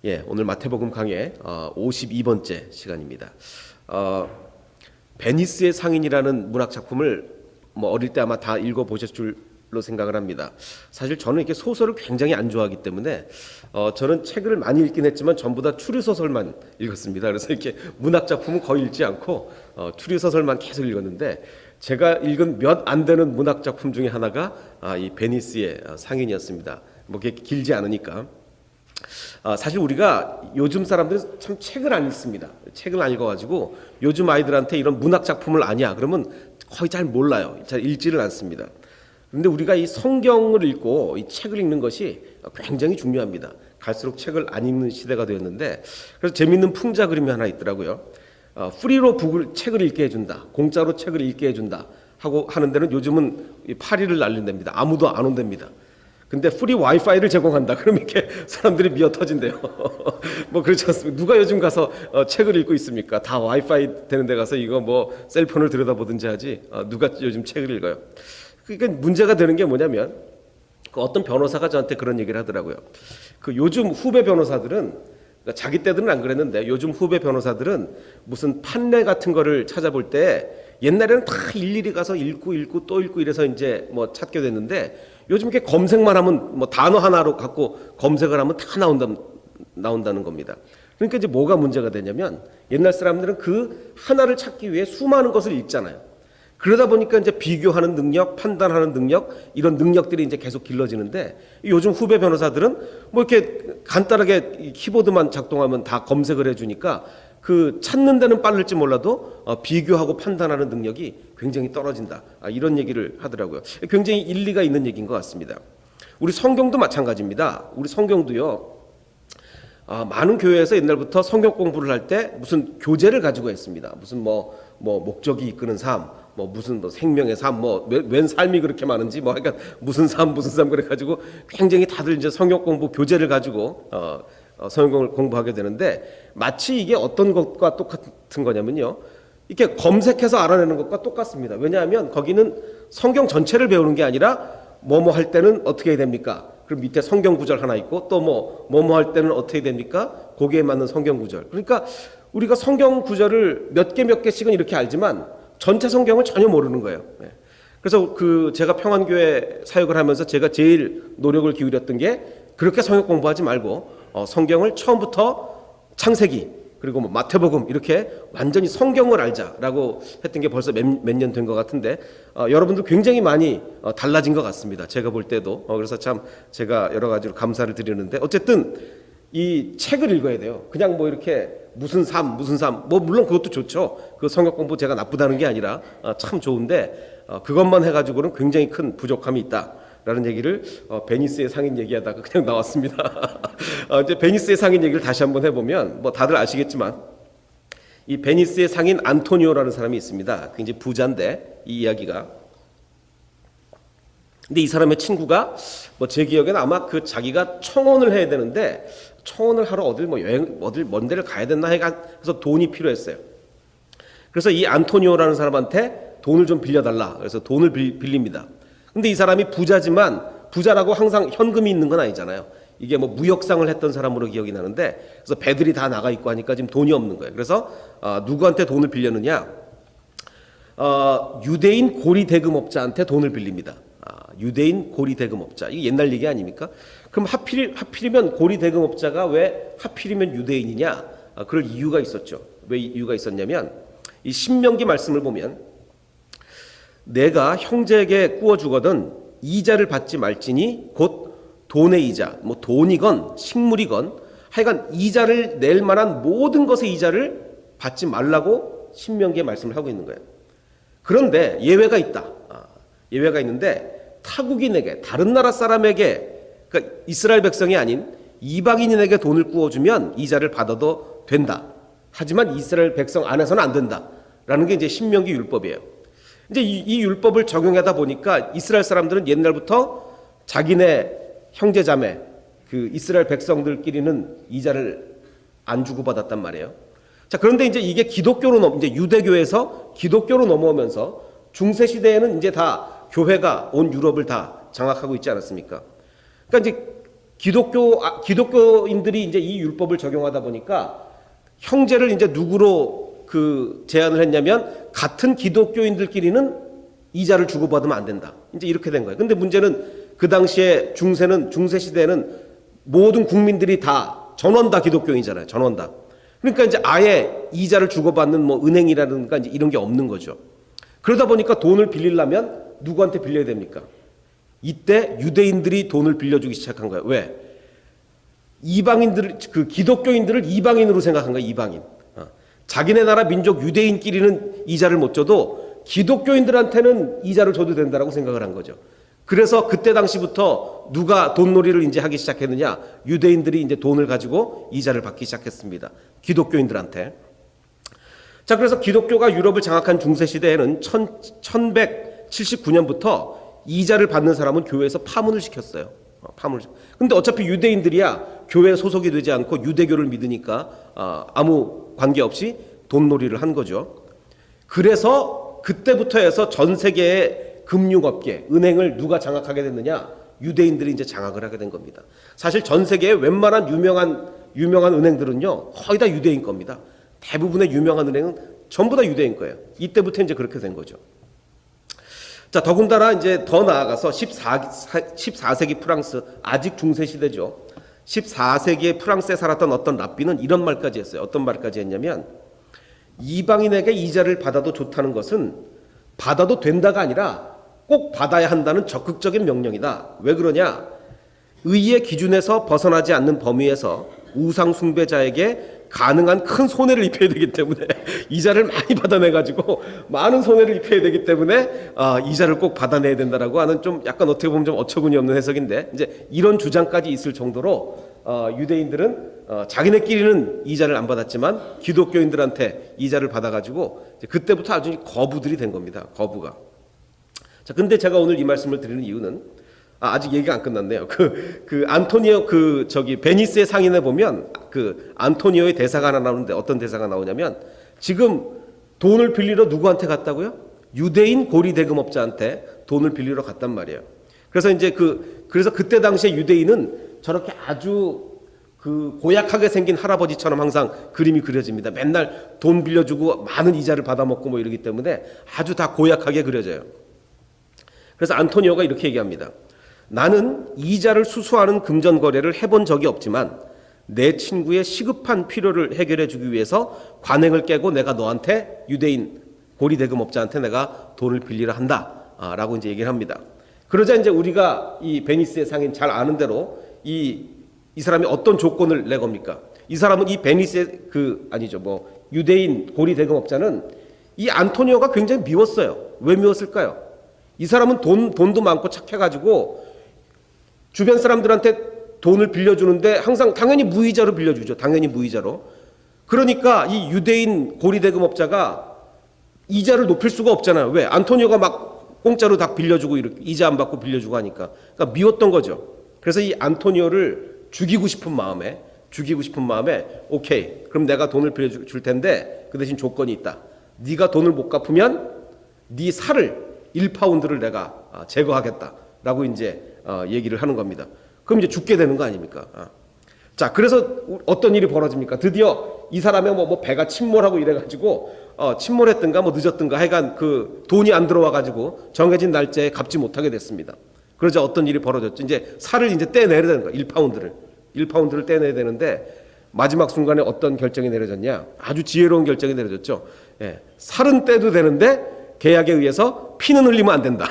예, 오늘 마태복음 강의 52번째 시간입니다. 베니스의 상인이라는 문학 작품을 어릴 때 아마 다 읽어보셨을 줄로 생각을 합니다. 사실 저는 이렇게 소설을 굉장히 안 좋아하기 때문에 저는 책을 많이 읽긴 했지만 전부 다 추리소설만 읽었습니다. 그래서 이렇게 문학 작품은 거의 읽지 않고 추리소설만 계속 읽었는데, 제가 읽은 몇 안 되는 문학 작품 중에 하나가 이 베니스의 상인이었습니다. 그렇게 길지 않으니까. 사실 우리가 요즘 사람들은 참 책을 안 읽습니다. 책을 안 읽어가지고 요즘 아이들한테 이런 문학 작품을 아냐 그러면 거의 잘 몰라요. 잘 읽지를 않습니다. 그런데 우리가 이 성경을 읽고 이 책을 읽는 것이 굉장히 중요합니다. 갈수록 책을 안 읽는 시대가 되었는데, 그래서 재밌는 풍자 그림이 하나 있더라고요. 프리로 책을 읽게 해준다, 공짜로 책을 읽게 해준다 하고 하는 데는 요즘은 파리를 날린답니다. 아무도 안 온답니다. 근데 프리 와이파이를 제공한다, 그럼 이렇게 사람들이 미어 터진대요. 그렇지 않습니까? 누가 요즘 가서 책을 읽고 있습니까? 다 와이파이 되는 데 가서 이거 셀폰을 들여다보든지 하지, 누가 요즘 책을 읽어요? 그러니까 문제가 되는 게 뭐냐면, 어떤 변호사가 저한테 그런 얘기를 하더라고요. 요즘 후배 변호사들은, 그러니까 자기 때들은 안 그랬는데 요즘 후배 변호사들은 무슨 판례 같은 거를 찾아볼 때 옛날에는 다 일일이 가서 읽고 또 읽고 이래서 이제 찾게 됐는데, 요즘 이렇게 검색만 하면 단어 하나로 갖고 검색을 하면 다 나온다는 겁니다. 그러니까 이제 뭐가 문제가 되냐면, 옛날 사람들은 그 하나를 찾기 위해 수많은 것을 읽잖아요. 그러다 보니까 이제 비교하는 능력, 판단하는 능력, 이런 능력들이 이제 계속 길러지는데, 요즘 후배 변호사들은 이렇게 간단하게 키보드만 작동하면 다 검색을 해주니까 찾는 데는 빠를지 몰라도 비교하고 판단하는 능력이 굉장히 떨어진다, 이런 얘기를 하더라고요. 굉장히 일리가 있는 얘기인 것 같습니다. 우리 성경도 마찬가지입니다. 우리 성경도요, 많은 교회에서 옛날부터 성경 공부를 할 때 무슨 교재를 가지고 했습니다. 무슨 목적이 이끄는 삶, 무슨 생명의 삶, 웬 삶이 그렇게 많은지, 그러니까 무슨 삶 그래가지고 굉장히 다들 이제 성경 공부 교재를 가지고 성경을 공부하게 되는데, 마치 이게 어떤 것과 똑같은 거냐면요, 이렇게 검색해서 알아내는 것과 똑같습니다. 왜냐하면 거기는 성경 전체를 배우는 게 아니라 할 때는 어떻게 해야 됩니까? 그럼 밑에 성경 구절 하나 있고, 또 할 때는 어떻게 됩니까? 거기에 맞는 성경 구절. 그러니까 우리가 성경 구절을 몇 개씩은 이렇게 알지만 전체 성경을 전혀 모르는 거예요. 그래서 제가 평안교회 사역을 하면서 제가 제일 노력을 기울였던 게, 그렇게 성경 공부하지 말고 성경을 처음부터 창세기 그리고 마태복음 이렇게 완전히 성경을 알자라고 했던 게 벌써 몇 년 된 것 같은데, 여러분도 굉장히 많이 달라진 것 같습니다. 제가 볼 때도. 그래서 참 제가 여러 가지로 감사를 드리는데, 어쨌든 이 책을 읽어야 돼요. 그냥 이렇게 무슨 삶 물론 그것도 좋죠. 그 성경 공부 제가 나쁘다는 게 아니라 참 좋은데, 그것만 해가지고는 굉장히 큰 부족함이 있다라는 얘기를 베니스의 상인 얘기하다가 그냥 나왔습니다. 이제 베니스의 상인 얘기를 다시 한번 해보면, 다들 아시겠지만 이 베니스의 상인 안토니오라는 사람이 있습니다. 굉장히 부자인데, 이 이야기가. 근데 이 사람의 친구가 제 기억에는 아마 자기가 청혼을 해야 되는데, 청혼을 하러 어딜 먼 데를 가야 됐나 해서 돈이 필요했어요. 그래서 이 안토니오라는 사람한테 돈을 좀 빌려달라. 그래서 돈을 빌립니다. 근데 이 사람이 부자지만, 부자라고 항상 현금이 있는 건 아니잖아요. 이게 무역상을 했던 사람으로 기억이 나는데, 그래서 배들이 다 나가 있고 하니까 지금 돈이 없는 거예요. 그래서 누구한테 돈을 빌렸느냐? 유대인 고리 대금업자한테 돈을 빌립니다. 유대인 고리 대금업자, 이게 옛날 얘기 아닙니까? 그럼 하필이면 고리 대금업자가 왜 하필이면 유대인이냐? 그럴 이유가 있었죠. 왜 이유가 있었냐면, 이 신명기 말씀을 보면, 내가 형제에게 구워주거든 이자를 받지 말지니 곧 돈의 이자, 돈이건 식물이건 하여간 이자를 낼 만한 모든 것의 이자를 받지 말라고 신명기에 말씀을 하고 있는 거예요. 그런데 예외가 있다. 예외가 있는데, 타국인에게, 다른 나라 사람에게, 그러니까 이스라엘 백성이 아닌 이방인에게 돈을 구워주면 이자를 받아도 된다. 하지만 이스라엘 백성 안에서는 안 된다라는 게 이제 신명기 율법이에요. 이제 이 율법을 적용하다 보니까 이스라엘 사람들은 옛날부터 자기네 형제자매, 이스라엘 백성들끼리는 이자를 안 주고받았단 말이에요. 자, 그런데 이제 이게 이제 유대교에서 기독교로 넘어오면서 중세 시대에는 이제 다 교회가 온 유럽을 다 장악하고 있지 않았습니까? 그러니까 이제 기독교인들이 이제 이 율법을 적용하다 보니까 형제를 이제 누구로 그 제한을 했냐면 같은 기독교인들끼리는 이자를 주고받으면 안 된다. 이제 이렇게 된 거예요. 근데 문제는 그 당시에 중세 시대에는 모든 국민들이 다 전원 다 기독교인이잖아요. 전원 다. 그러니까 이제 아예 이자를 주고받는 뭐 은행이라든가 이제 이런 게 없는 거죠. 그러다 보니까 돈을 빌리려면 누구한테 빌려야 됩니까? 이때 유대인들이 돈을 빌려주기 시작한 거예요. 왜? 이방인들을, 그 기독교인들을 이방인으로 생각한 거예요. 이방인. 자기네 나라 민족 유대인끼리는 이자를 못 줘도 기독교인들한테는 이자를 줘도 된다라고 생각을 한 거죠. 그래서 그때 당시부터 누가 돈놀이를 이제 하기 시작했느냐? 유대인들이 이제 돈을 가지고 이자를 받기 시작했습니다. 기독교인들한테. 자, 그래서 기독교가 유럽을 장악한 중세 시대에는 1179년부터 이자를 받는 사람은 교회에서 파문을 시켰어요. 파문을. 근데 어차피 유대인들이야 교회에 소속이 되지 않고 유대교를 믿으니까 아무 관계없이 돈놀이를 한 거죠. 그래서 그때부터 해서 전 세계의 금융업계, 은행을 누가 장악하게 됐느냐? 유대인들이 이제 장악을 하게 된 겁니다. 사실 전 세계의 웬만한 유명한 은행들은요, 거의 다 유대인 겁니다. 대부분의 유명한 은행은 전부 다 유대인 거예요. 이때부터 이제 그렇게 된 거죠. 자, 더군다나 이제 더 나아가서 14세기 프랑스, 아직 중세 시대죠. 14세기에 프랑스에 살았던 어떤 랍비는 이런 말까지 했어요. 어떤 말까지 했냐면, 이방인에게 이자를 받아도 좋다는 것은 받아도 된다가 아니라 꼭 받아야 한다는 적극적인 명령이다. 왜 그러냐? 의의 기준에서 벗어나지 않는 범위에서 우상 숭배자에게 가능한 큰 손해를 입혀야 되기 때문에 이자를 많이 받아내가지고 많은 손해를 입혀야 되기 때문에 이자를 꼭 받아내야 된다라고 하는 좀 약간 어떻게 보면 좀 어처구니 없는 해석인데 이제 이런 주장까지 있을 정도로 유대인들은 자기네끼리는 이자를 안 받았지만 기독교인들한테 이자를 받아가지고 이제 그때부터 아주 거부들이 된 겁니다. 거부가. 자, 근데 제가 오늘 이 말씀을 드리는 이유는 아직 얘기가 안 끝났네요. 안토니오 베니스의 상인에 보면 안토니오의 대사가 하나 나오는데 어떤 대사가 나오냐면 지금 돈을 빌리러 누구한테 갔다고요? 유대인 고리 대금업자한테 돈을 빌리러 갔단 말이에요. 그래서 이제 그래서 그때 당시에 유대인은 저렇게 아주 고약하게 생긴 할아버지처럼 항상 그림이 그려집니다. 맨날 돈 빌려주고 많은 이자를 받아먹고 뭐 이러기 때문에 아주 다 고약하게 그려져요. 그래서 안토니오가 이렇게 얘기합니다. 나는 이자를 수수하는 금전 거래를 해본 적이 없지만 내 친구의 시급한 필요를 해결해 주기 위해서 관행을 깨고 내가 너한테 유대인 고리 대금업자한테 내가 돈을 빌리려 한다라고 이제 얘기를 합니다. 그러자 이제 우리가 이 베니스의 상인 잘 아는 대로 이 사람이 어떤 조건을 내 겁니까? 이 사람은 이 베니스의 유대인 고리 대금업자는 이 안토니오가 굉장히 미웠어요. 왜 미웠을까요? 이 사람은 돈도 많고 착해가지고 주변 사람들한테 돈을 빌려주는데 항상 당연히 무이자로 빌려주죠. 당연히 무이자로. 그러니까 이 유대인 고리대금업자가 이자를 높일 수가 없잖아요. 왜? 안토니오가 막 공짜로 다 빌려주고 이렇게 이자 안 받고 빌려주고 하니까. 그러니까 미웠던 거죠. 그래서 이 안토니오를 죽이고 싶은 마음에 오케이. 그럼 내가 돈을 빌려줄 텐데 그 대신 조건이 있다. 네가 돈을 못 갚으면 네 살을 1파운드를 내가 제거하겠다라고 이제 얘기를 하는 겁니다. 그럼 이제 죽게 되는 거 아닙니까? 자, 그래서 어떤 일이 벌어집니까? 드디어 이 사람의 뭐 배가 침몰하고 이래가지고 침몰했든가 뭐 늦었든가 하여간 돈이 안 들어와가지고 정해진 날짜에 갚지 못하게 됐습니다. 그러자 어떤 일이 벌어졌죠? 이제 살을 이제 떼내야 되는 거야. 1파운드를 떼내야 되는데 마지막 순간에 어떤 결정이 내려졌냐? 아주 지혜로운 결정이 내려졌죠. 예, 살은 떼도 되는데 계약에 의해서 피는 흘리면 안 된다.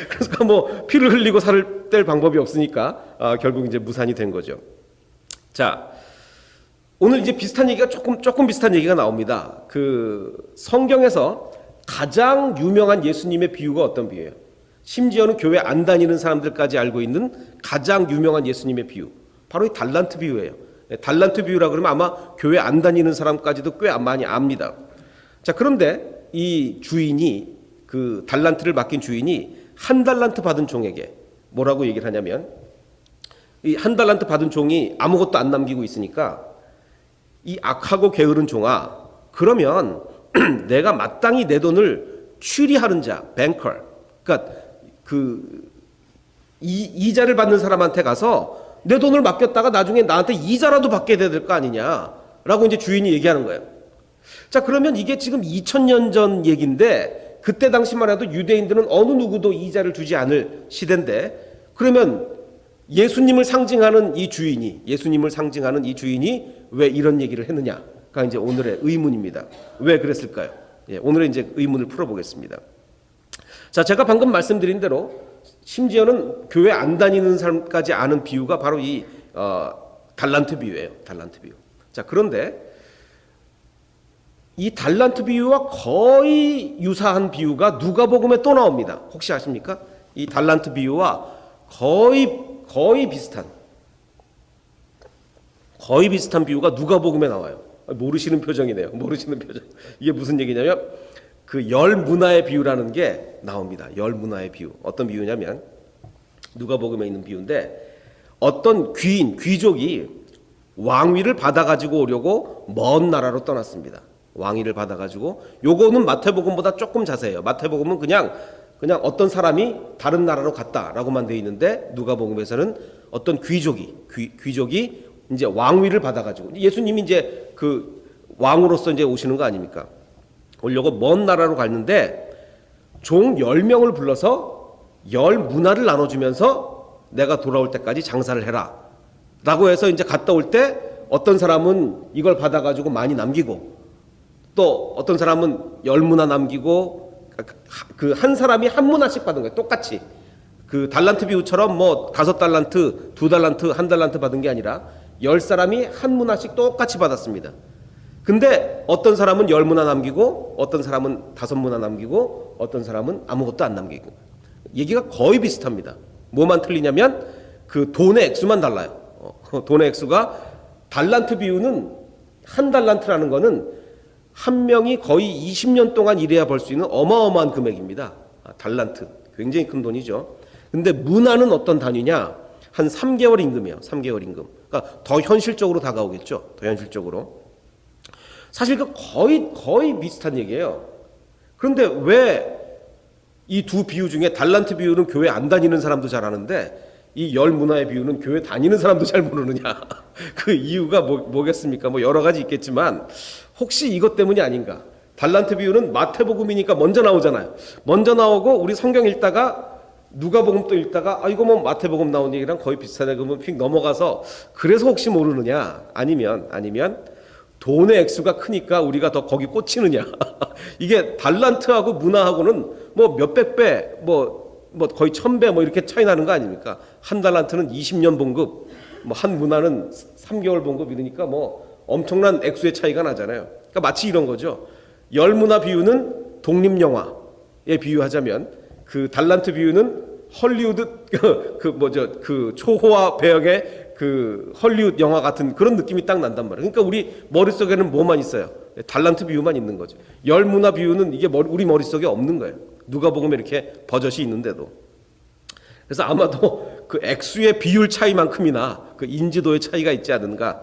그래서 뭐 피를 흘리고 살을 뗄 방법이 없으니까 결국 이제 무산이 된 거죠. 자, 오늘 이제 비슷한 얘기가 조금 비슷한 얘기가 나옵니다. 성경에서 가장 유명한 예수님의 비유가 어떤 비유예요? 심지어는 교회 안 다니는 사람들까지 알고 있는 가장 유명한 예수님의 비유. 바로 이 달란트 비유예요. 달란트 비유라 그러면 아마 교회 안 다니는 사람까지도 꽤 많이 압니다. 자, 그런데 이 주인이 달란트를 맡긴 주인이 한 달란트 받은 종에게 뭐라고 얘기를 하냐면 이 한 달란트 받은 종이 아무것도 안 남기고 있으니까 이 악하고 게으른 종아 그러면 내가 마땅히 내 돈을 취리하는 자 뱅커 그러니까 이자를 받는 사람한테 가서 내 돈을 맡겼다가 나중에 나한테 이자라도 받게 돼야 될 거 아니냐라고 이제 주인이 얘기하는 거예요. 자, 그러면 이게 지금 2000년 전 얘기인데 그때 당시만 해도 유대인들은 어느 누구도 이자를 주지 않을 시대인데, 그러면 예수님을 상징하는 이 주인이 왜 이런 얘기를 했느냐가 이제 오늘의 의문입니다. 왜 그랬을까요? 예, 오늘의 이제 의문을 풀어보겠습니다. 자, 제가 방금 말씀드린 대로 심지어는 교회 안 다니는 사람까지 아는 비유가 바로 이 달란트 비유예요. 달란트 비유. 자, 그런데 이 달란트 비유와 거의 유사한 비유가 누가복음에 또 나옵니다. 혹시 아십니까? 이 달란트 비유와 거의 비슷한 비유가 누가복음에 나와요. 모르시는 표정이네요. 모르시는 표정. 이게 무슨 얘기냐면 그 열 문화의 비유라는 게 나옵니다. 열 문화의 비유. 어떤 비유냐면 누가복음에 있는 비유인데, 어떤 귀족이 왕위를 받아가지고 오려고 먼 나라로 떠났습니다. 왕위를 받아가지고, 요거는 마태복음보다 조금 자세해요. 마태복음은 그냥 어떤 사람이 다른 나라로 갔다라고만 돼 있는데, 누가복음에서는 어떤 귀족이 이제 왕위를 받아가지고, 예수님이 이제 그 왕으로서 이제 오시는 거 아닙니까? 오려고 먼 나라로 갔는데 종 10명을 불러서 열 문화를 나눠주면서 내가 돌아올 때까지 장사를 해라 라고 해서 이제 갔다 올 때 어떤 사람은 이걸 받아가지고 많이 남기고, 또 어떤 사람은 열 문화 남기고, 그 한 사람이 한 문화씩 받은 거예요. 똑같이. 그 달란트 비유처럼 뭐 5달란트, 2달란트, 1달란트 받은 게 아니라 10사람이 한 문화씩 똑같이 받았습니다. 근데 어떤 사람은 10문화 남기고, 어떤 사람은 5문화 남기고, 어떤 사람은 아무것도 안 남기고. 얘기가 거의 비슷합니다. 뭐만 틀리냐면 그 돈의 액수만 달라요. 돈의 액수가, 달란트 비유는 한 달란트라는 거는 한 명이 거의 20년 동안 일해야 벌 수 있는 어마어마한 금액입니다. 달란트. 굉장히 큰 돈이죠. 근데 문화는 어떤 단위냐? 한 3개월 임금이에요. 3개월 임금. 그러니까 더 현실적으로 다가오겠죠. 더 현실적으로. 사실 그 거의 비슷한 얘기예요. 그런데 왜 이 두 비유 중에 달란트 비유는 교회 안 다니는 사람도 잘 아는데 이 열 문화의 비유는 교회 다니는 사람도 잘 모르느냐? 그 이유가 뭐겠습니까? 뭐 여러 가지 있겠지만 혹시 이것 때문이 아닌가? 달란트 비유는 마태복음이니까 먼저 나오잖아요. 먼저 나오고 우리 성경 읽다가 누가복음 또 읽다가 이거 뭐 마태복음 나온 얘기랑 거의 비슷하네 그러면 휙 넘어가서 그래서 혹시 모르느냐? 아니면 돈의 액수가 크니까 우리가 더 거기 꽂히느냐? 이게 달란트하고 문화하고는 뭐 몇백 배, 뭐 거의 1000배 뭐 이렇게 차이 나는 거 아닙니까? 한 달란트는 20년 봉급, 뭐 한 문화는 3개월 봉급 이러니까 뭐 엄청난 액수의 차이가 나잖아요. 그러니까 마치 이런 거죠. 열 문화 비유는 독립 영화에 비유하자면 그 달란트 비유는 헐리우드 그 초호화 배역의 그 헐리우드 영화 같은 그런 느낌이 딱 난단 말이에요. 그러니까 우리 머릿속에는 뭐만 있어요? 달란트 비유만 있는 거죠. 열 문화 비유는 이게 우리 머릿속에 없는 거예요. 누가복음에 이렇게 버젓이 있는데도. 그래서 아마도 그 액수의 비율 차이만큼이나 그 인지도의 차이가 있지 않은가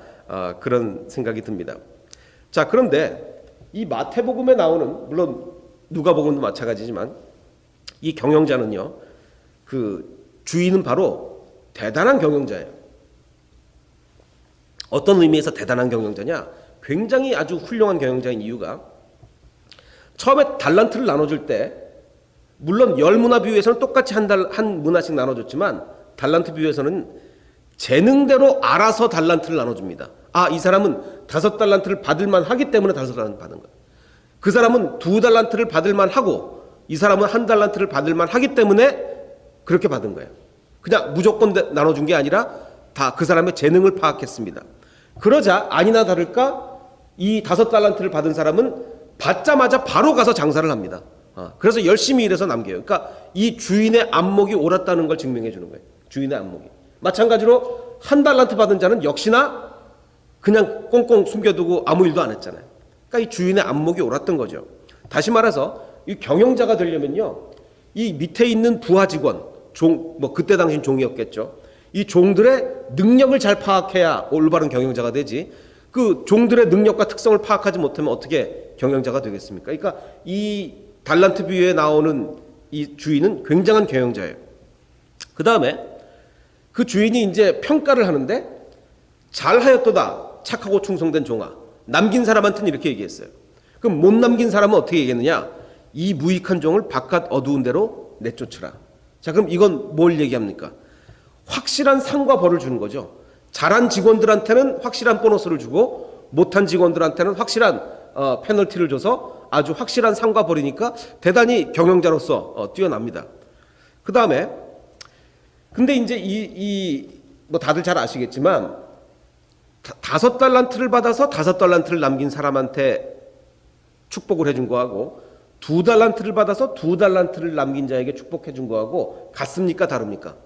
그런 생각이 듭니다. 자, 그런데 이 마태복음에 나오는, 물론 누가복음도 마찬가지지만 이 경영자는요, 그 주인은 바로 대단한 경영자예요. 어떤 의미에서 대단한 경영자냐? 굉장히 아주 훌륭한 경영자인 이유가, 처음에 달란트를 나눠줄 때 물론 열 문화 비유에서는 똑같이 한 문화씩 나눠줬지만 달란트 비유에서는 재능대로 알아서 달란트를 나눠줍니다. 이 사람은 5달란트를 받을만 하기 때문에 5달란트 받은 거예요. 그 사람은 2달란트를 받을만 하고 이 사람은 1달란트를 받을만 하기 때문에 그렇게 받은 거예요. 그냥 무조건 나눠준 게 아니라 다 그 사람의 재능을 파악했습니다. 그러자 아니나 다를까 이 5달란트를 받은 사람은 받자마자 바로 가서 장사를 합니다. 그래서 열심히 일해서 남겨요. 그러니까 이 주인의 안목이 옳았다는 걸 증명해 주는 거예요. 주인의 안목이. 마찬가지로 1달란트 받은 자는 역시나 그냥 꽁꽁 숨겨두고 아무 일도 안 했잖아요. 그러니까 이 주인의 안목이 옳았던 거죠. 다시 말해서 이 경영자가 되려면요, 이 밑에 있는 부하 직원, 그때 당신 종이었겠죠. 이 종들의 능력을 잘 파악해야 올바른 경영자가 되지. 그 종들의 능력과 특성을 파악하지 못하면 어떻게 경영자가 되겠습니까? 그러니까 이 달란트 비유에 나오는 이 주인은 굉장한 경영자예요. 그 다음에 그 주인이 이제 평가를 하는데 잘하였도다 착하고 충성된 종아. 남긴 사람한테는 이렇게 얘기했어요. 그럼 못 남긴 사람은 어떻게 얘기했느냐? 이 무익한 종을 바깥 어두운 데로 내쫓으라. 자, 그럼 이건 뭘 얘기합니까? 확실한 상과 벌을 주는 거죠. 잘한 직원들한테는 확실한 보너스를 주고 못한 직원들한테는 확실한 페널티를 줘서 아주 확실한 상과 벌이니까 대단히 경영자로서 뛰어납니다. 그 다음에 근데 이제 뭐 다들 잘 아시겠지만 5달란트를 받아서 5달란트를 남긴 사람한테 축복을 해준 거하고 2달란트를 받아서 2달란트를 남긴 자에게 축복해 준 거하고 같습니까? 다릅니까?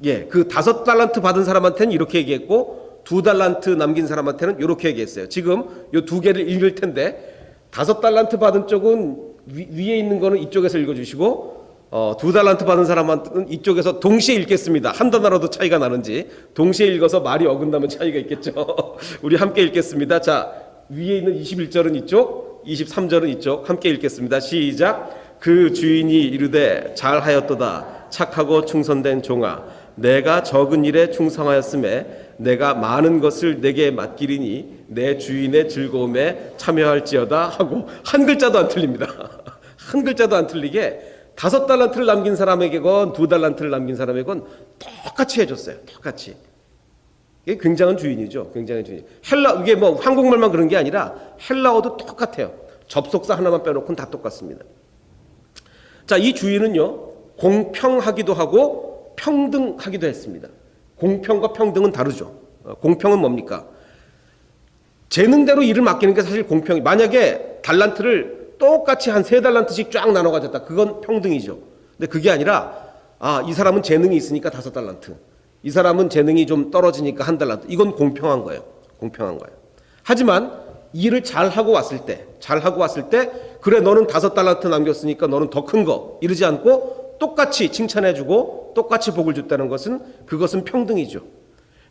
예, 그 5달란트 받은 사람한테는 이렇게 얘기했고 2달란트 남긴 사람한테는 이렇게 얘기했어요. 지금 이 두 개를 읽을 텐데 5달란트 받은 쪽은 위에 있는 거는 이쪽에서 읽어주시고 2달란트 받은 사람한테는 이쪽에서 동시에 읽겠습니다. 한 단어라도 차이가 나는지 동시에 읽어서 말이 어긋나면 차이가 있겠죠. 우리 함께 읽겠습니다. 자, 위에 있는 21절은 이쪽, 23절은 이쪽 함께 읽겠습니다. 시작. 그 주인이 이르되 잘하였도다 착하고 충성된 종아 내가 적은 일에 충성하였음에 내가 많은 것을 내게 맡기리니 내 주인의 즐거움에 참여할지어다 하고 한 글자도 안 틀립니다. 한 글자도 안 틀리게 5달란트를 남긴 사람에게건 2달란트를 남긴 사람에건 똑같이 해줬어요. 똑같이. 이게 굉장한 주인이죠. 굉장한 주인. 이게 뭐 한국말만 그런 게 아니라 헬라어도 똑같아요. 접속사 하나만 빼놓고는 다 똑같습니다. 자, 이 주인은요, 공평하기도 하고 평등하기도 했습니다. 공평과 평등은 다르죠. 공평은 뭡니까? 재능대로 일을 맡기는 게 사실 공평이. 만약에 달란트를 똑같이 한 3달란트씩 쫙 나눠 가졌다. 그건 평등이죠. 근데 그게 아니라 이 사람은 재능이 있으니까 5달란트. 이 사람은 재능이 좀 떨어지니까 1달란트. 이건 공평한 거예요. 공평한 거예요. 하지만 일을 잘하고 왔을 때 그래 너는 5달란트 남겼으니까 너는 더 큰 거 이러지 않고 똑같이 칭찬해주고 똑같이 복을 줬다는 것은 그것은 평등이죠.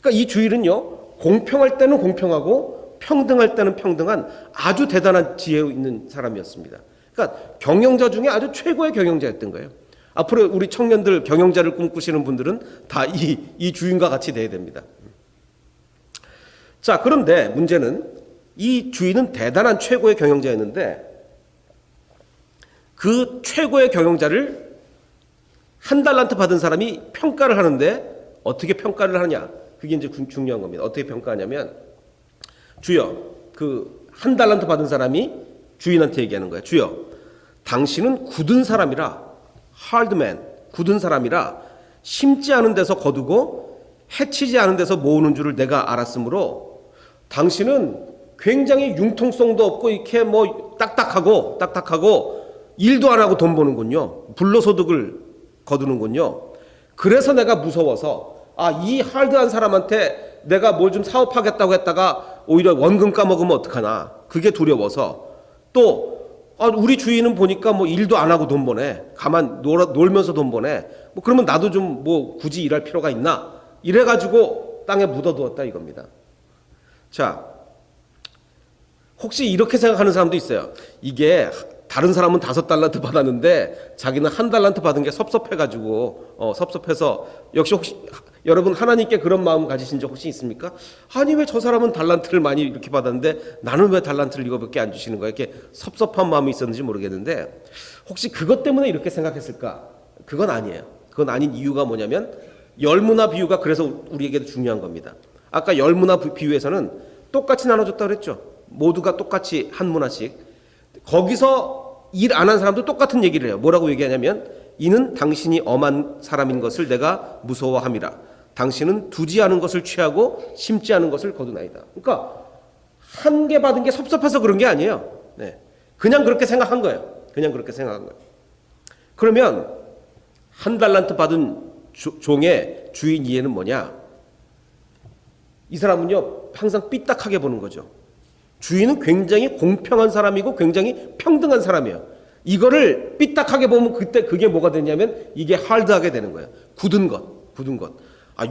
그러니까 이 주일은요, 공평할 때는 공평하고 평등할 때는 평등한 아주 대단한 지혜 있는 사람이었습니다. 그러니까 경영자 중에 아주 최고의 경영자였던 거예요. 앞으로 우리 청년들 경영자를 꿈꾸시는 분들은 다 이 주인과 같이 돼야 됩니다. 자, 그런데 문제는 이 주인은 대단한 최고의 경영자였는데 그 최고의 경영자를 1달란트 받은 사람이 평가를 하는데 어떻게 평가를 하느냐? 그게 이제 중요한 겁니다. 어떻게 평가하냐면 주여, 그 1달란트 받은 사람이 주인한테 얘기하는 거예요. 주여, 당신은 굳은 사람이라, hardman, 굳은 사람이라 심지 않은 데서 거두고 해치지 않은 데서 모으는 줄을 내가 알았으므로 당신은 굉장히 융통성도 없고 이렇게 뭐 딱딱하고 일도 안 하고 돈 버는군요. 불로소득을 거두는군요. 그래서 내가 무서워서 이 하드한 사람한테 내가 뭘 좀 사업하겠다고 했다가 오히려 원금 까먹으면 어떡하나. 그게 두려워서 또 우리 주인은 보니까 뭐 일도 안 하고 돈 버네. 가만 놀면서 돈 버네. 뭐 그러면 나도 좀 뭐 굳이 일할 필요가 있나. 이래가지고 땅에 묻어두었다 이겁니다. 자, 혹시 이렇게 생각하는 사람도 있어요. 이게 다른 사람은 5달란트 받았는데 자기는 1달란트 받은 게 섭섭해가지고 섭섭해서 혹시 여러분 하나님께 그런 마음 가지신 적 혹시 있습니까? 아니 왜 저 사람은 달란트를 많이 이렇게 받았는데 나는 왜 달란트를 이거밖에 안 주시는 거야? 이렇게 섭섭한 마음이 있었는지 모르겠는데 혹시 그것 때문에 이렇게 생각했을까? 그건 아니에요. 그건 아닌 이유가 뭐냐면 열무나 비유가 그래서 우리에게도 중요한 겁니다. 아까 열무나 비유에서는 똑같이 나눠줬다고 그랬죠. 모두가 똑같이 한 문화씩. 거기서 일 안 한 사람도 똑같은 얘기를 해요. 뭐라고 얘기하냐면 이는 당신이 엄한 사람인 것을 내가 무서워함이라. 당신은 두지 않은 것을 취하고 심지 않은 것을 거두나이다. 그러니까 한 개 받은 게 섭섭해서 그런 게 아니에요. 네. 그냥 그렇게 생각한 거예요. 그냥 그렇게 생각한 거예요. 그러면 1달란트 받은 종의 주인 이해는 뭐냐? 이 사람은요 항상 삐딱하게 보는 거죠. 주인은 굉장히 공평한 사람이고 굉장히 평등한 사람이에요. 이거를 삐딱하게 보면 그때 그게 뭐가 되냐면 이게 하드하게 되는 거예요. 굳은 것.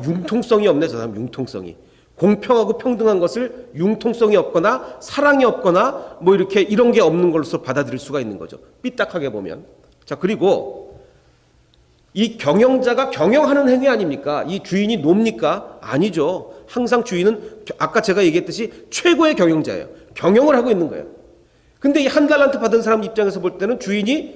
융통성이 없네, 저 사람 융통성이. 공평하고 평등한 것을 융통성이 없거나 사랑이 없거나 뭐 이렇게 이런 게 없는 걸로서 받아들일 수가 있는 거죠. 삐딱하게 보면. 자, 그리고 이 경영자가 경영하는 행위 아닙니까? 이 주인이 놉니까? 아니죠. 항상 주인은 아까 제가 얘기했듯이 최고의 경영자예요. 경영을 하고 있는 거예요. 근데 이 한 달란트 받은 사람 입장에서 볼 때는 주인이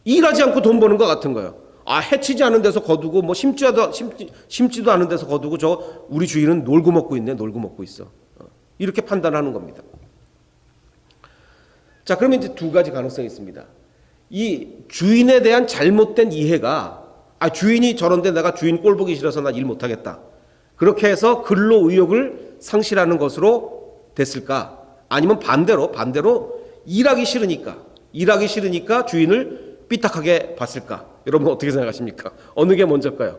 일하지 않고 돈 버는 것 같은 거예요. 아, 해치지 않은 데서 거두고 뭐 심지도 않은 데서 거두고 저 우리 주인은 놀고 먹고 있네. 놀고 먹고 있어. 이렇게 판단하는 겁니다. 자, 그러면 이제 두 가지 가능성이 있습니다. 이 주인에 대한 잘못된 이해가 주인이 저런데 내가 주인 꼴 보기 싫어서 나 일 못하겠다. 그렇게 해서 근로 의욕을 상실하는 것으로 됐을까? 아니면 반대로 일하기 싫으니까 주인을 삐딱하게 봤을까? 여러분 어떻게 생각하십니까? 어느 게 먼저일까요?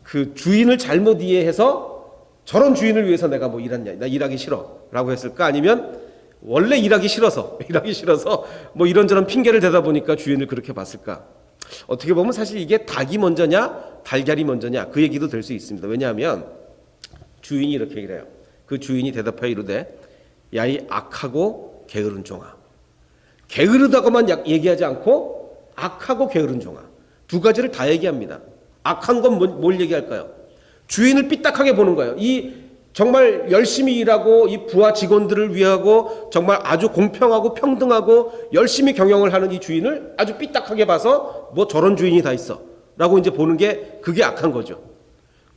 그 주인을 잘못 이해해서 저런 주인을 위해서 내가 뭐 일하냐, 나 일하기 싫어라고 했을까? 아니면 원래 일하기 싫어서 뭐 이런저런 핑계를 대다 보니까 주인을 그렇게 봤을까? 어떻게 보면 사실 이게 닭이 먼저냐 달걀이 먼저냐 그 얘기도 될 수 있습니다. 왜냐하면 주인이 이렇게 얘기를 해요. 그 주인이 대답하여 이르되 야 이 악하고 게으른 종아. 게으르다고만 얘기하지 않고 악하고 게으른 종아. 두 가지를 다 얘기합니다. 악한 건 뭘 얘기할까요? 주인을 삐딱하게 보는 거예요. 이 정말 열심히 일하고 이 부하 직원들을 위하고 정말 아주 공평하고 평등하고 열심히 경영을 하는 이 주인을 아주 삐딱하게 봐서 뭐 저런 주인이 다 있어 라고 이제 보는 게 그게 악한 거죠.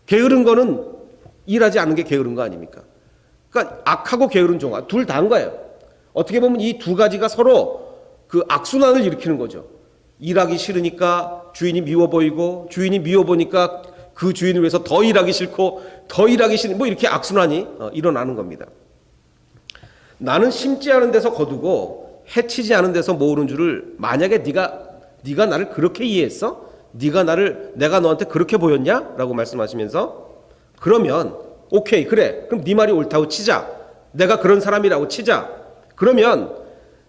게으른 거는 일하지 않은 게 게으른 거 아닙니까? 그러니까 악하고 게으른 종아 둘 다인 거예요. 어떻게 보면 이 두 가지가 서로 그 악순환을 일으키는 거죠. 일하기 싫으니까 주인이 미워 보이고 주인이 미워 보니까 그 주인을 위해서 더 일하기 싫고 더 일하기 싫은 뭐 이렇게 악순환이 일어나는 겁니다. 나는 심지 않은 데서 거두고 해치지 않은 데서 모으는 줄을 만약에 네가 나를 그렇게 이해했어? 내가 너한테 그렇게 보였냐? 라고 말씀하시면서 그러면 오케이 그래 그럼 네 말이 옳다고 치자. 내가 그런 사람이라고 치자. 그러면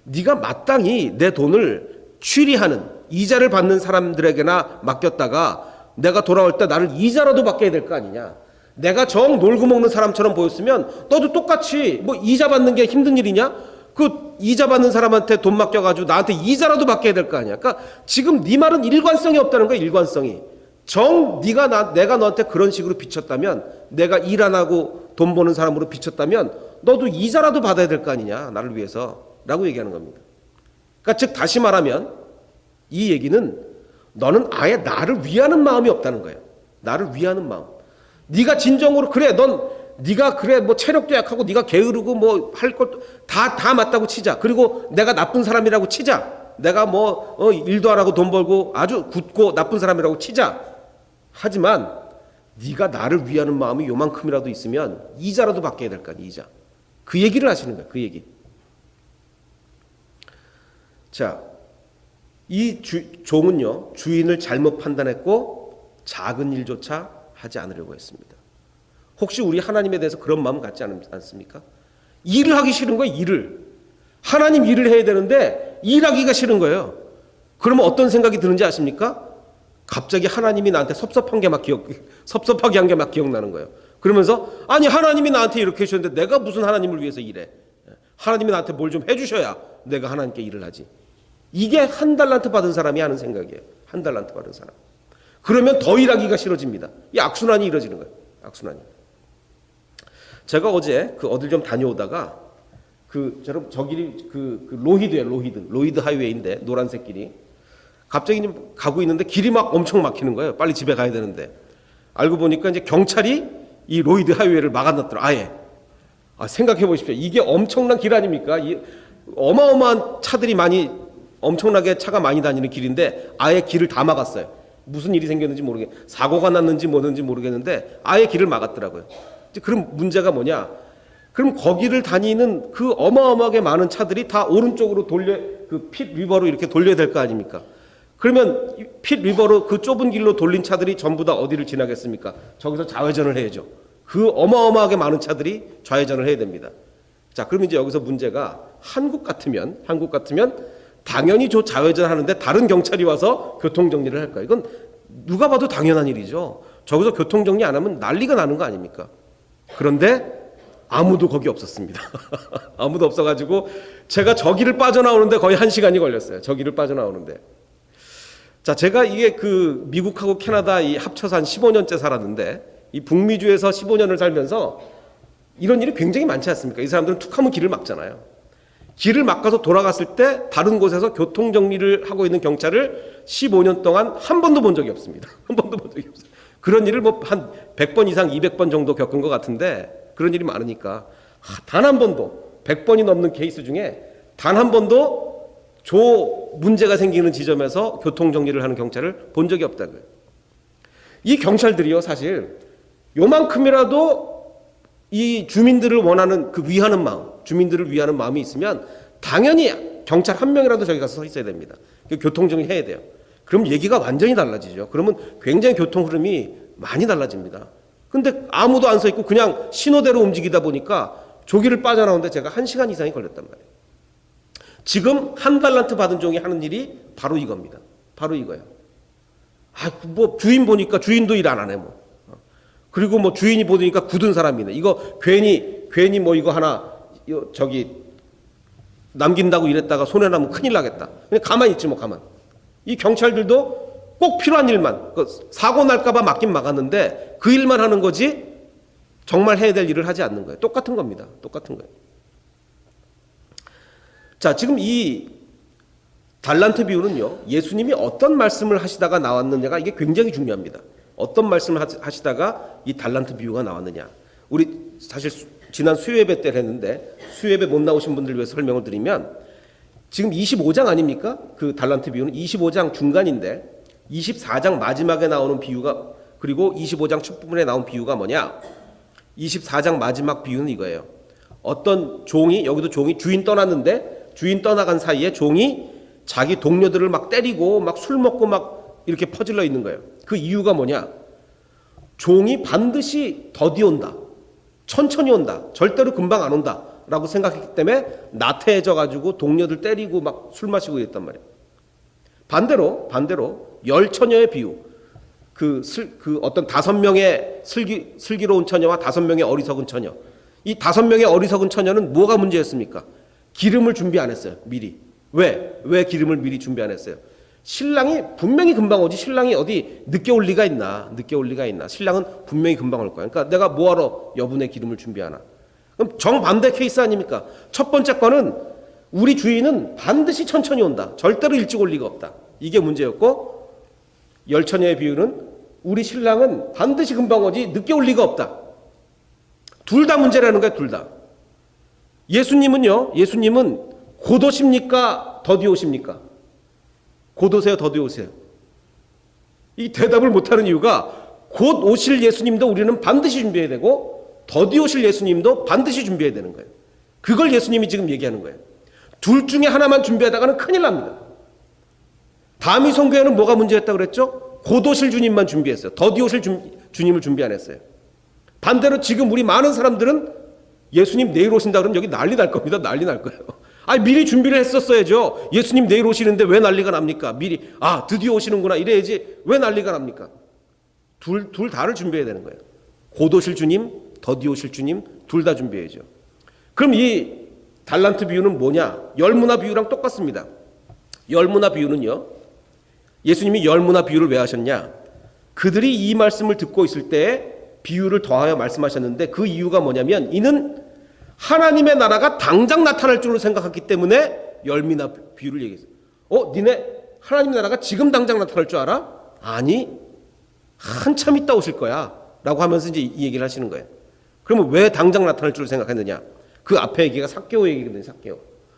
네가 마땅히 내 돈을 취리하는 이자를 받는 사람들에게나 맡겼다가 내가 돌아올 때 나를 이자라도 받게 될 거 아니냐. 내가 정 놀고 먹는 사람처럼 보였으면 너도 똑같이 뭐 이자 받는 게 힘든 일이냐? 그 이자 받는 사람한테 돈 맡겨가지고 나한테 이자라도 받게 될 거 아니야. 그러니까 지금 네 말은 일관성이 없다는 거야. 일관성이. 내가 너한테 그런 식으로 비쳤다면 내가 일 안 하고 돈 버는 사람으로 비쳤다면 너도 이자라도 받아야 될 거 아니냐. 나를 위해서 라고 얘기하는 겁니다. 그러니까 즉 다시 말하면 이 얘기는 너는 아예 나를 위하는 마음이 없다는 거예요. 나를 위하는 마음. 네가 진정으로 그래 네가 그래 뭐 체력도 약하고 네가 게으르고 뭐 할 것도 다 맞다고 치자. 그리고 내가 나쁜 사람이라고 치자. 내가 뭐 일도 안 하고 돈 벌고 아주 굳고 나쁜 사람이라고 치자. 하지만 네가 나를 위하는 마음이 요만큼이라도 있으면 이자라도 받게 될 거 아니야. 이자. 그 얘기를 하시는 거야. 그 얘기. 자, 이 종은요 주인을 잘못 판단했고 작은 일조차 하지 않으려고 했습니다. 혹시 우리 하나님에 대해서 그런 마음 갖지 않습니까? 일을 하기 싫은 거예요. 일을. 하나님 일을 해야 되는데 일하기가 싫은 거예요. 그러면 어떤 생각이 드는지 아십니까? 갑자기 하나님이 나한테 섭섭하게 한 게 막 기억나는 거예요. 그러면서 아니 하나님이 나한테 이렇게 해주셨는데 내가 무슨 하나님을 위해서 일해. 하나님이 나한테 뭘 좀 해주셔야 내가 하나님께 일을 하지. 이게 한 달란트 받은 사람이 하는 생각이에요. 한 달란트 받은 사람. 그러면 더 일하기가 싫어집니다. 이 악순환이 이루어지는 거예요. 악순환이. 제가 어제 어딜 좀 다녀오다가 여러분 저 길이 로히드예요. 로히드 하이웨이인데 노란색 길이. 갑자기 가고 있는데 길이 막 엄청 막히는 거예요. 빨리 집에 가야 되는데. 알고 보니까 이제 경찰이 이 로히드 하이웨이를 막아놨더라. 아예. 생각해 보십시오. 이게 엄청난 길 아닙니까? 어마어마한 차들이 엄청나게 차가 많이 다니는 길인데 아예 길을 다 막았어요. 무슨 일이 생겼는지 사고가 났는지 뭐든지 모르겠는데 아예 길을 막았더라고요. 그럼 문제가 뭐냐? 그럼 거기를 다니는 그 어마어마하게 많은 차들이 다 오른쪽으로 핏 리버로 이렇게 돌려야 될 거 아닙니까? 그러면 핏 리버로 그 좁은 길로 돌린 차들이 전부 다 어디를 지나겠습니까? 저기서 좌회전을 해야죠. 그 어마어마하게 많은 차들이 좌회전을 해야 됩니다. 자, 그럼 이제 여기서 문제가 한국 같으면 당연히 저 좌회전 하는데 다른 경찰이 와서 교통정리를 할 거예요. 이건 누가 봐도 당연한 일이죠. 저기서 교통정리 안 하면 난리가 나는 거 아닙니까? 그런데 아무도 거기 없었습니다. 아무도 없어가지고 제가 저 길을 빠져나오는데 거의 1시간이 걸렸어요. 저 길을 빠져나오는데. 자, 제가 이게 그 미국하고 캐나다 이 합쳐서 한 15년째 살았는데 이 북미주에서 15년을 살면서 이런 일이 굉장히 많지 않습니까? 이 사람들은 툭하면 길을 막잖아요. 길을 막아서 돌아갔을 때 다른 곳에서 교통 정리를 하고 있는 경찰을 15년 동안 한 번도 본 적이 없습니다. 한 번도 본 적이 없어요. 그런 일을 뭐 한 100번 이상 200번 정도 겪은 것 같은데 그런 일이 많으니까 단 한 번도 100번이 넘는 케이스 중에 단 한 번도 문제가 생기는 지점에서 교통 정리를 하는 경찰을 본 적이 없다고요. 이 경찰들이요, 사실 요만큼이라도 이 주민들을 원하는 그 위하는 마음, 주민들을 위하는 마음이 있으면 당연히 경찰 한 명이라도 저기 가서 서 있어야 됩니다. 교통 정리를 해야 돼요. 그럼 얘기가 완전히 달라지죠. 그러면 굉장히 교통 흐름이 많이 달라집니다. 근데 아무도 안 서 있고 그냥 신호대로 움직이다 보니까 조기를 빠져나오는데 제가 1시간 이상이 걸렸단 말이에요. 지금 한 달란트 받은 종이 하는 일이 바로 이겁니다. 바로 이거예요. 뭐 주인 보니까 주인도 일 안 하네 뭐. 그리고 뭐 주인이 보니까 굳은 사람이네. 이거 괜히 뭐 이거 하나 저기 남긴다고 이랬다가 손해 나면 큰일 나겠다. 그냥 가만히 있지 뭐 가만. 이 경찰들도 꼭 필요한 일만 사고 날까봐 막긴 막았는데 그 일만 하는 거지 정말 해야 될 일을 하지 않는 거예요. 똑같은 겁니다. 똑같은 거예요. 자, 지금 이 달란트 비유는요, 예수님이 어떤 말씀을 하시다가 나왔느냐가 이게 굉장히 중요합니다. 어떤 말씀을 하시다가 이 달란트 비유가 나왔느냐. 우리 사실 지난 수요예배 때 했는데 수요예배 못 나오신 분들 위해서 설명을 드리면 지금 25장 아닙니까? 그 달란트 비유는 25장 중간인데 24장 마지막에 나오는 비유가 그리고 25장 첫 부분에 나온 비유가 뭐냐? 24장 마지막 비유는 이거예요. 어떤 종이 여기도 종이 주인 떠났는데 주인 떠나간 사이에 종이 자기 동료들을 막 때리고 막 술 먹고 막 이렇게 퍼질러 있는 거예요. 그 이유가 뭐냐? 종이 반드시 더디 온다. 천천히 온다. 절대로 금방 안 온다. 라고 생각했기 때문에 나태해져 가지고 동료들 때리고 막 술 마시고 이랬단 말이에요. 반대로 열 처녀의 비유. 그 어떤 5명의 슬기로운 처녀와 5명의 어리석은 처녀. 이 5명의 어리석은 처녀는 뭐가 문제였습니까? 기름을 준비 안 했어요. 미리. 왜 기름을 미리 준비 안 했어요? 신랑이 분명히 금방 오지 신랑이 어디 늦게 올 리가 있나. 신랑은 분명히 금방 올 거야. 그러니까 내가 뭐하러 여분의 기름을 준비하나. 그럼 정반대 케이스 아닙니까? 첫 번째 거는 우리 주인은 반드시 천천히 온다. 절대로 일찍 올 리가 없다. 이게 문제였고 열처녀의 비유는 우리 신랑은 반드시 금방 오지 늦게 올 리가 없다. 둘 다 문제라는 거야. 둘 다. 예수님은 곧 오십니까? 더디 오십니까? 곧 오세요? 더디 오세요? 이 대답을 못하는 이유가 곧 오실 예수님도 우리는 반드시 준비해야 되고 더디 오실 예수님도 반드시 준비해야 되는 거예요. 그걸 예수님이 지금 얘기하는 거예요. 둘 중에 하나만 준비하다가는 큰일 납니다. 다미 선교회는 뭐가 문제였다고 그랬죠? 곧 오실 주님만 준비했어요. 더디 오실 주님을 준비 안 했어요. 반대로 지금 우리 많은 사람들은 예수님 내일 오신다 그러면 여기 난리 날 겁니다. 난리 날 거예요. 미리 준비를 했었어야죠. 예수님 내일 오시는데 왜 난리가 납니까? 미리 드디어 오시는구나 이래야지 왜 난리가 납니까? 둘 다를 준비해야 되는 거예요. 곧 오실 주님, 더디 오실 주님 둘 다 준비해야죠. 그럼 이 달란트 비유는 뭐냐? 열무나 비유랑 똑같습니다. 열무나 비유는요. 예수님이 열무나 비유를 왜 하셨냐? 그들이 이 말씀을 듣고 있을 때 비유를 더하여 말씀하셨는데 그 이유가 뭐냐면 이는 하나님의 나라가 당장 나타날 줄로 생각했기 때문에 열미나 비유를 얘기했어요. 니네 하나님의 나라가 지금 당장 나타날 줄 알아? 아니, 한참 있다 오실 거야. 라고 하면서 이제 이 얘기를 하시는 거예요. 그러면 왜 당장 나타날 줄로 생각했느냐? 그 앞에 얘기가 삭개오 얘기거든요.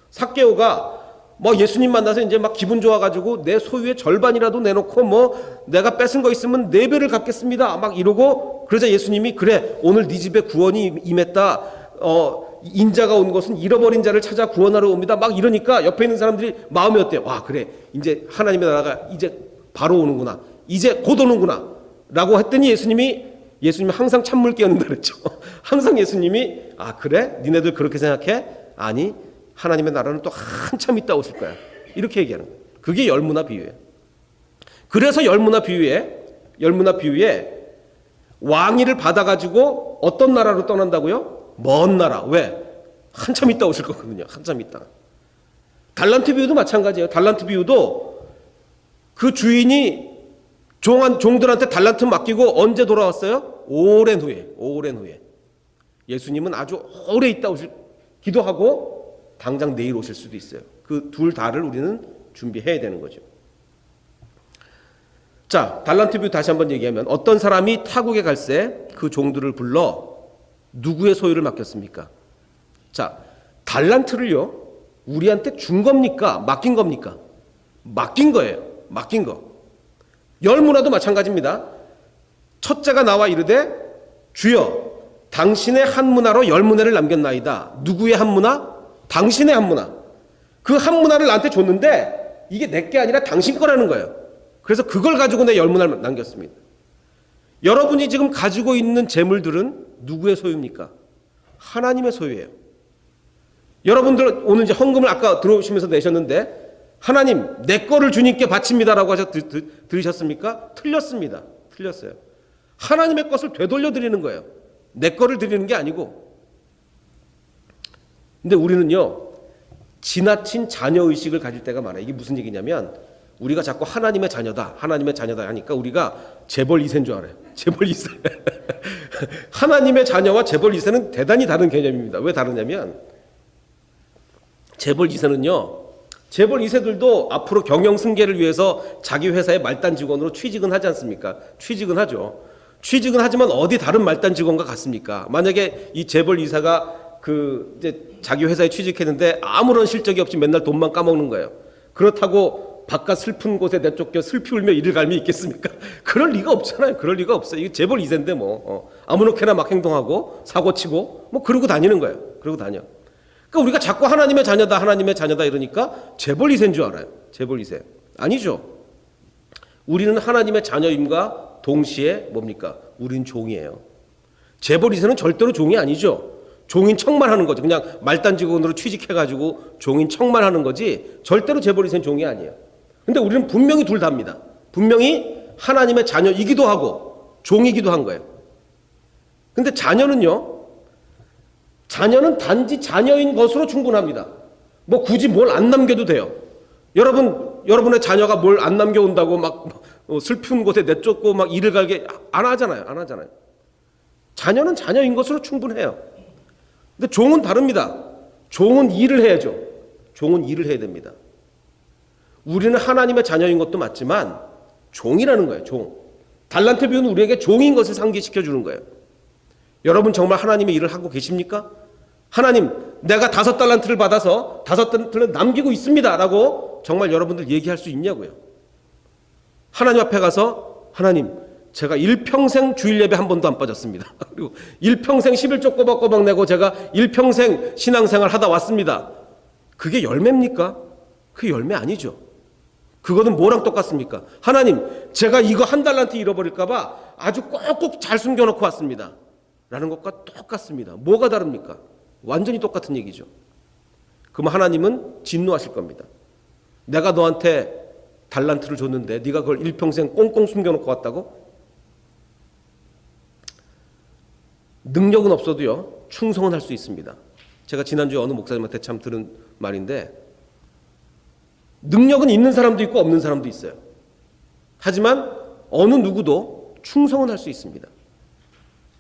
삭개오가 뭐 예수님 만나서 이제 막 기분 좋아가지고 내 소유의 절반이라도 내놓고 뭐 내가 뺏은 거 있으면 4배를 갚겠습니다. 막 이러고 그러자 예수님이 그래 오늘 네 집에 구원이 임했다. 인자가 온 것은 잃어버린 자를 찾아 구원하러 옵니다. 막 이러니까 옆에 있는 사람들이 마음이 어때요? 와 그래 이제 하나님의 나라가 이제 바로 오는구나. 이제 곧 오는구나. 라고 했더니 예수님이 항상 찬물 끼얹는다 그랬죠. 항상 예수님이 그래? 니네들 그렇게 생각해? 아니 하나님의 나라는 또 한참 있다 오실 거야. 이렇게 얘기하는 거예요. 그게 열무나 비유예요. 그래서 열무나 비유에 왕위를 받아가지고 어떤 나라로 떠난다고요? 먼 나라. 왜? 한참 있다 오실 거거든요. 한참 있다. 달란트 비유도 마찬가지예요. 달란트 비유도 그 주인이 종들한테 달란트 맡기고 언제 돌아왔어요? 오랜 후에. 예수님은 아주 오래 있다 오기도 하고 당장 내일 오실 수도 있어요. 그 둘 다를 우리는 준비해야 되는 거죠. 자, 달란트 비유 다시 한번 얘기하면 어떤 사람이 타국에 갈새 그 종들을 불러 누구의 소유를 맡겼습니까? 자, 달란트를요 우리한테 준 겁니까? 맡긴 겁니까? 맡긴 거예요. 맡긴 거. 열무나도 마찬가지입니다. 첫째가 나와 이르되 주여 당신의 한 문화로 열 문화를 남겼나이다. 누구의 한 문화? 당신의 한 문화. 그 한 문화를 나한테 줬는데 이게 내게 아니라 당신 거라는 거예요. 그래서 그걸 가지고 내 열 문화를 남겼습니다. 여러분이 지금 가지고 있는 재물들은 누구의 소유입니까? 하나님의 소유예요. 여러분들 오늘 이제 헌금을 아까 들어오시면서 내셨는데 하나님 내 거를 주님께 바칩니다라고 들으셨습니까? 틀렸습니다. 틀렸어요. 하나님의 것을 되돌려 드리는 거예요. 내 거를 드리는 게 아니고. 근데 우리는요 지나친 자녀의식을 가질 때가 많아요. 이게 무슨 얘기냐면 우리가 자꾸 하나님의 자녀다 하니까 우리가 재벌 2세인 줄 알아요. 재벌 2세. 하나님의 자녀와 재벌 2세는 대단히 다른 개념입니다. 왜 다르냐면 재벌 2세는요 재벌 2세들도 앞으로 경영 승계를 위해서 자기 회사의 말단 직원으로 취직은 하지 않습니까? 취직은 하죠. 취직은 하지만 어디 다른 말단 직원과 같습니까? 만약에 이 재벌 2세가 이제 자기 회사에 취직했는데 아무런 실적이 없이 맨날 돈만 까먹는 거예요. 그렇다고 바깥 슬픈 곳에 내쫓겨 슬피 울며 이를 갈미 있겠습니까? 그럴 리가 없잖아요. 그럴 리가 없어요. 이게 재벌 2세인데 아무렇게나 막 행동하고 사고치고 그러고 다니는 거예요. 그러고 다녀. 그러니까 우리가 자꾸 하나님의 자녀다 이러니까 재벌 2세인 줄 알아요. 재벌 2세. 아니죠. 우리는 하나님의 자녀임과 동시에 뭡니까? 우린 종이에요. 재벌 2세는 절대로 종이 아니죠. 종인 척만 하는 거죠. 그냥 말단 직원으로 취직해가지고 종인 척만 하는 거지 절대로 재벌 2세는 종이 아니에요. 근데 우리는 분명히 둘 다입니다. 분명히 하나님의 자녀이기도 하고 종이기도 한 거예요. 근데 자녀는 단지 자녀인 것으로 충분합니다. 굳이 뭘 안 남겨도 돼요. 여러분의 자녀가 뭘 안 남겨온다고 막 슬픈 곳에 내쫓고 막 이를 갈게 안 하잖아요. 자녀는 자녀인 것으로 충분해요. 근데 종은 다릅니다. 종은 일을 해야죠. 종은 일을 해야 됩니다. 우리는 하나님의 자녀인 것도 맞지만 종이라는 거예요. 종. 달란트 비유는 우리에게 종인 것을 상기시켜 주는 거예요. 여러분 정말 하나님의 일을 하고 계십니까? 하나님 내가 5달란트를 받아서 5달란트를 남기고 있습니다 라고 정말 여러분들 얘기할 수 있냐고요. 하나님 앞에 가서 하나님 제가 일평생 주일 예배 한 번도 안 빠졌습니다. 그리고 일평생 11조 꼬박꼬박 내고 제가 일평생 신앙생활 하다 왔습니다. 그게 열매입니까? 그게 열매 아니죠. 그거는 뭐랑 똑같습니까? 하나님 제가 이거 1달란트 잃어버릴까 봐 아주 꼭꼭 잘 숨겨놓고 왔습니다 라는 것과 똑같습니다. 뭐가 다릅니까? 완전히 똑같은 얘기죠. 그럼 하나님은 진노하실 겁니다. 내가 너한테 달란트를 줬는데 네가 그걸 일평생 꽁꽁 숨겨놓고 왔다고? 능력은 없어도요 충성은 할 수 있습니다. 제가 지난주에 어느 목사님한테 참 들은 말인데 능력은 있는 사람도 있고 없는 사람도 있어요. 하지만 어느 누구도 충성은 할 수 있습니다.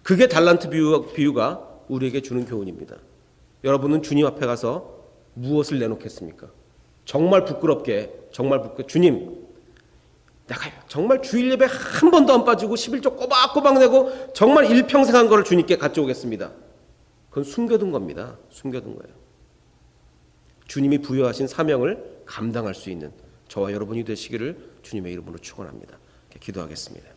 그게 달란트 비유가 우리에게 주는 교훈입니다. 여러분은 주님 앞에 가서 무엇을 내놓겠습니까? 정말 부끄럽게 주님 내가 정말 주일 예배 한 번도 안 빠지고 11조 꼬박꼬박 내고 정말 일평생 한 거를 주님께 가져오겠습니다. 그건 숨겨둔 겁니다. 숨겨둔 거예요. 주님이 부여하신 사명을 감당할 수 있는 저와 여러분이 되시기를 주님의 이름으로 축원합니다. 기도하겠습니다.